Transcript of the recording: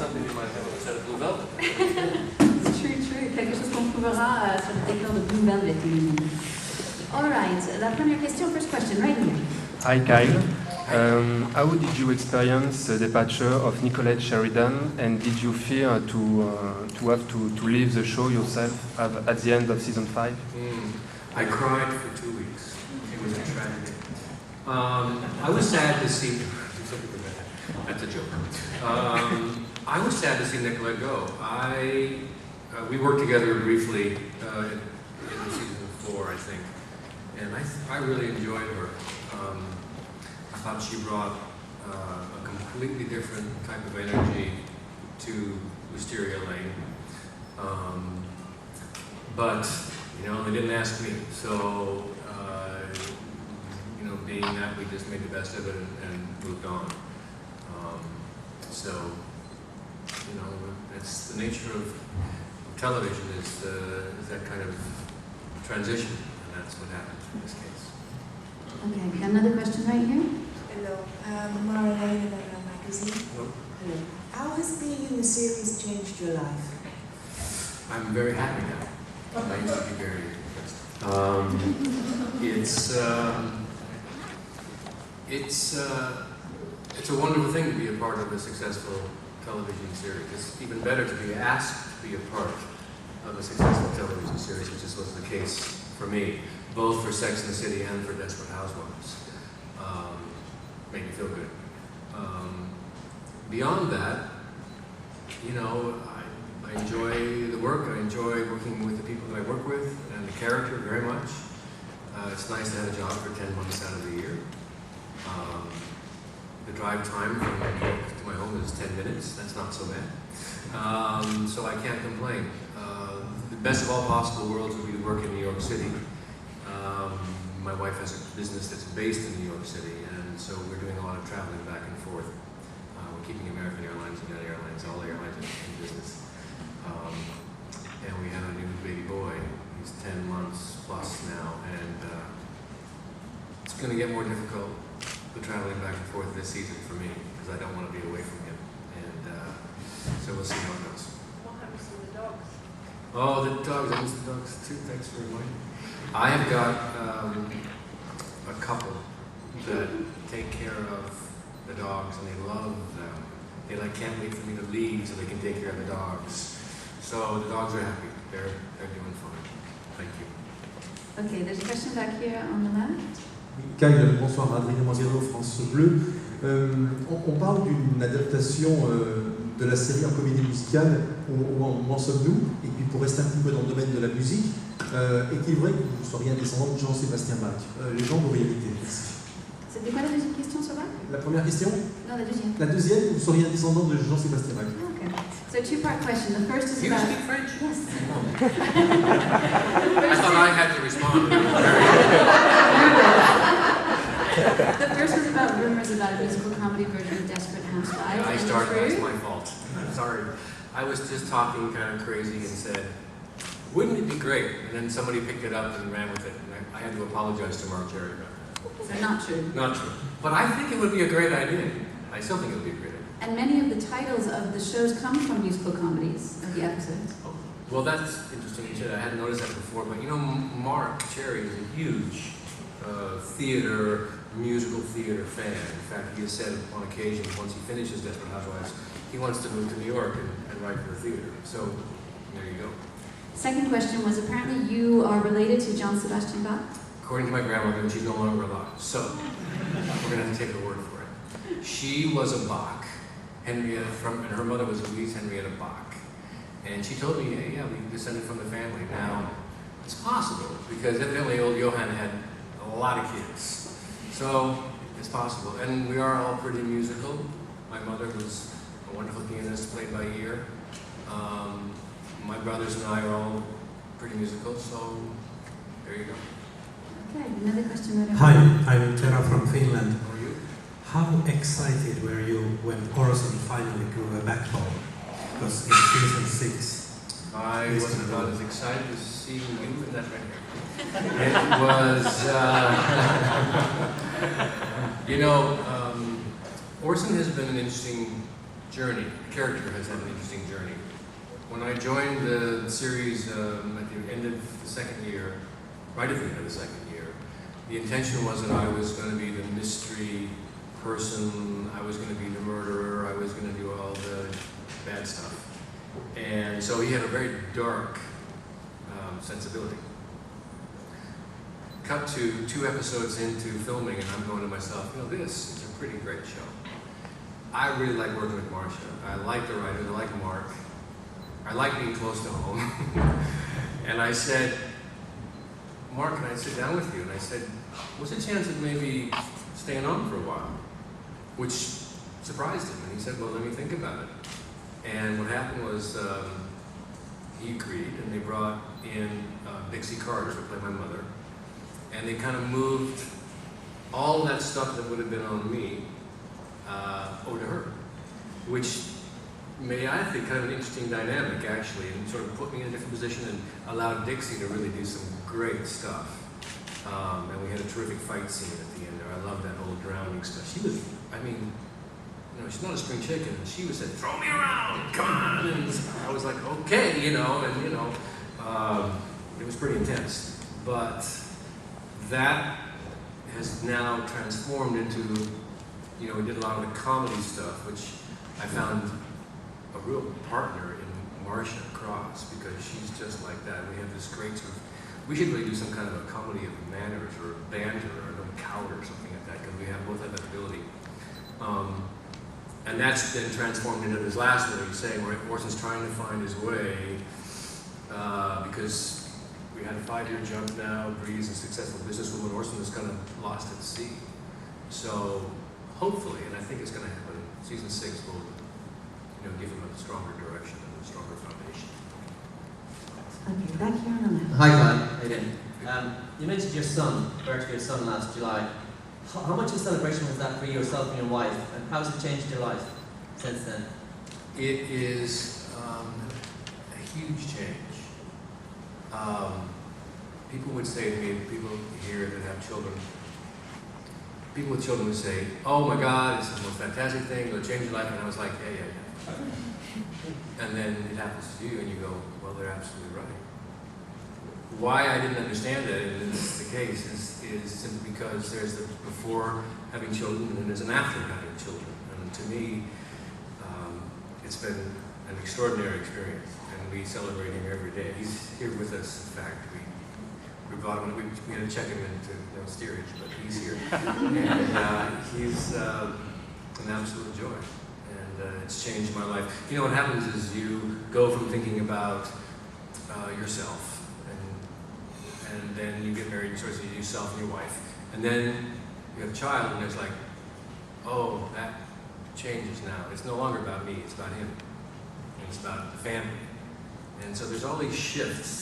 something you might have on a set of Blue Velvet. True. Quelque chose qu'on trouvera sur le décor de Blue Velvet. All right, la première question, first question, right here. Hi Kyle. How did you experience the departure of Nicolette Sheridan, and did you fear to have to leave the show yourself at the end of season 5? I cried for 2 weeks. It was a tragedy. I was sad to see. That's a joke. I was sad to see Nicolette go. We worked together briefly in season 4, I think, and I really enjoyed her. I thought she brought a completely different type of energy to Wisteria Lane. But, they didn't ask me. So, being that, we just made the best of it and moved on. It's the nature of television is that kind of transition, and that's what happened in this case. Okay, we got another question right here. Hello, Marilyn Magazine. Hello. Hello. How has being in the series changed your life? I'm very happy now. I used to be very depressed. It's a wonderful thing to be a part of a successful television series. It's even better to be asked to be a part of a successful television series, which is was the case for me, both for Sex and the City and for Desperate Housewives. Made me feel good. Beyond that, I enjoy the work. I enjoy working with the people that I work with and the character very much. It's nice to have a job for 10 months out of the year. The drive time from my work to my home is 10 minutes. That's not so bad. So I can't complain. The best of all possible worlds would be to work in New York City. My wife has a business that's based in New York City, and so we're doing a lot of traveling back and forth. We're keeping American Airlines, United Airlines, all the airlines in business. And we have a new baby boy. He's 10 months plus now, and it's going to get more difficult, the traveling back and forth this season for me, because I don't want to be away from him. And so we'll see how it goes. What happens to the dogs? Oh, the dogs. I miss the dogs too. Thanks for reminding me. I have got a couple that take care of the dogs, and they love them. They can't wait for me to leave so they can take care of the dogs. So the dogs are happy. They're doing fine. Thank you. Okay, there's a question back here on the left. Kyle, bonsoir, Adrien Manziano, France Bleu. On parle d'une adaptation de la série en comédie musicale, où en sommes-nous? Et puis pour rester un petit peu dans le domaine de la musique, est-il vrai que vous seriez un descendant de Jean-Sébastien Bach? Les gens, vos réalités. C'était quoi la deuxième question, ça va? La première question? Non, la deuxième. La deuxième, vous seriez un descendant de Jean-Sébastien Bach. Okay. So two-part question. The first is Do you about... speak French? Yes. I thought I had to respond. The first was about rumors about a musical comedy version of Desperate Housewives. I started, that's my fault. Sorry. I was just talking kind of crazy and said, wouldn't it be great? And then somebody picked it up and ran with it. And I had to apologize to Mark Cherry about that. So not true. Not true. But I think it would be a great idea. I still think it would be a great idea. And many of the titles of the shows come from musical comedies of the episodes. Oh, well, that's interesting you said. I hadn't noticed that before. But Mark Cherry is a huge musical theater fan. In fact, he has said on occasion, once he finishes Desperate Housewives, he wants to move to New York and write for the theater. So, there you go. Second question was, apparently you are related to John Sebastian Bach? According to my grandmother, and she's no longer alive. So, we're going to have to take her word for it. She was a Bach, and her mother was Louise Henrietta Bach. And she told me, hey, yeah, we descended from the family. Now, it's possible, because evidently old Johann had a lot of kids. So, it's possible. And we are all pretty musical. My mother was a wonderful pianist, played by ear. My brothers and I are all pretty musical, so there you go. Okay, another question right over Hi, there. I'm Tera from Finland. How are you? How excited were you when Orson finally grew a backbone? Because in season 6, I wasn't about as excited as seeing you in that right here. It was, Orson has been an interesting journey. The character has had an interesting journey. When I joined the series at the end of the second year, right at the end of the second year, the intention was that I was going to be the mystery person, I was going to be the murderer, I was going to do all the bad stuff. And so he had a very dark sensibility. Cut to 2 episodes into filming, and I'm going to myself, this is a pretty great show. I really like working with Marcia. I like the writers, I like Mark. I like being close to home. And I said, Mark, can I sit down with you? And I said, what's the chance of maybe staying on for a while? Which surprised him. And he said, well, let me think about it. And what happened was he agreed, and they brought in Dixie Carter to play my mother. And they kind of moved all of that stuff that would have been on me over to her, which made, I think, kind of an interesting dynamic, actually, and sort of put me in a different position and allowed Dixie to really do some great stuff. And we had a terrific fight scene at the end there. I love that whole drowning stuff. She was, she's not a spring chicken. She was said, throw me around, come on. And I was like, okay, it was pretty intense. But that has now transformed into, we did a lot of the comedy stuff, which I found a real partner in Marcia Cross, because she's just like that. We have this great sort of, we should really do some kind of a comedy of manners or banter or a coward or something like that, because we both have that ability. And that's been transformed into this last one he's saying, where Orson's trying to find his way, because we had a 5-year jump now. Bree's a successful businesswoman. Orson is kind of lost at sea. So hopefully, and I think it's going to happen, season 6 will give him a stronger direction and a stronger foundation. Okay, back here on the left. Hi, Guy. How you doing? You mentioned your son, birth of your son last July. How much of a celebration was that for yourself and your wife, and how has it changed your life since then? It is a huge change. People would say to me, people here that have children, people with children would say, oh my God, this is the most fantastic thing, it'll change your life. And I was like, yeah. And then it happens to you, and you go, well, they're absolutely right. Why I didn't understand it, and it's the case, is simply because there's the before having children and there's an after having children. And to me, it's been an extraordinary experience, and we celebrate him every day. He's here with us, in fact. We brought him, we had to check him into steerage, but he's here. And he's an absolute joy. And it's changed my life. What happens is you go from thinking about yourself, and then you get married, and sort of yourself and your wife, and then you have a child, and it's like, oh, that changes now. It's no longer about me, it's about him, and it's about the family. And so there's all these shifts.